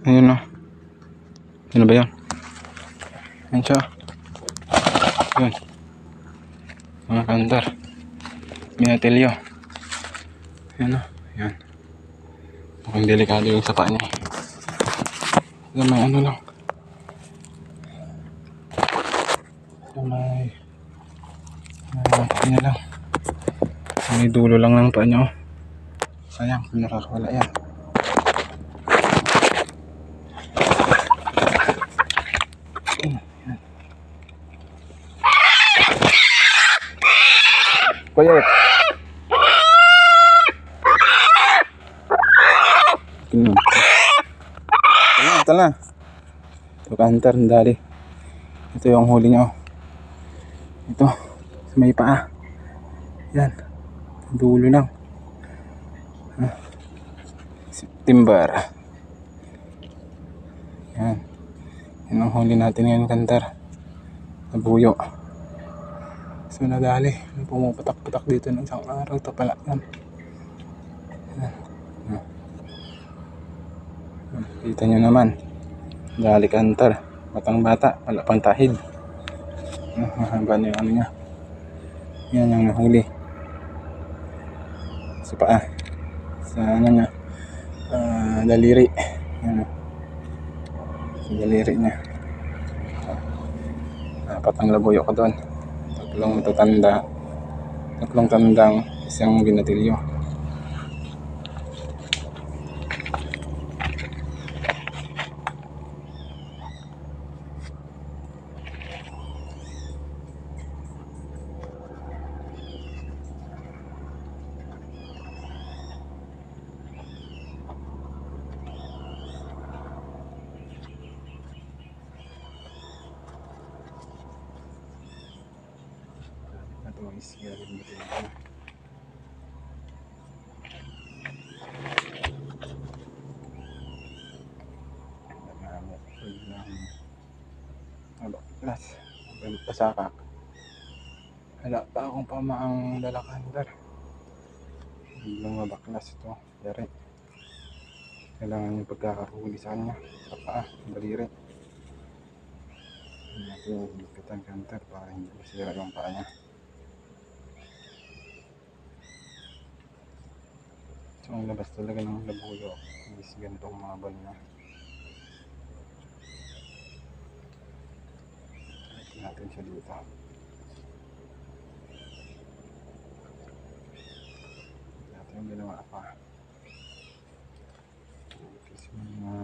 Ayun o. Ano ba yun? Ayun siya. Yun. Mga kantar. Minatilyo. Ayun o. Yan. Mukhang delikado yung sapa niya. May ano lang. May lang. May dulo lang ng paa niya. Sayang kung nakakawala yan. Quiet. Ito na. Ito kantar, dali. Ito yung huli niya. Ito. Sa may paa. Yan. Dulo lang. September. Yan. Yan ang huli natin ngayon kantar. Nabuyo. So nadali. Pumupatak-patak dito ng isang araw. Ito pala. Yan. Yan. Kita nyo naman. Dali kantar. Batang bata. Wala pang tahid. Mahaba na yung ano niya. Yan yung nahuli. Sa paa. Sa ano niya. Daliri. Yan. Sa daliri niya. Apat ang labuyo ko doon. Tatlong tandang, isang binatilyo. Ito is galing dito. Last pasaka. Wala pa akong pamaang dalakandar. Biglang mabaklas ito. Dari. Kailangan yung pagkakahuli sa kanya. Sa paa. Daliri. Natin yung bigkatan kantar para hindi masira yung paa niya. So ang labas talaga ng labuyo is ganitong mga bal na. Natin siya dito. Natin yung ginawa pa. Kasi mga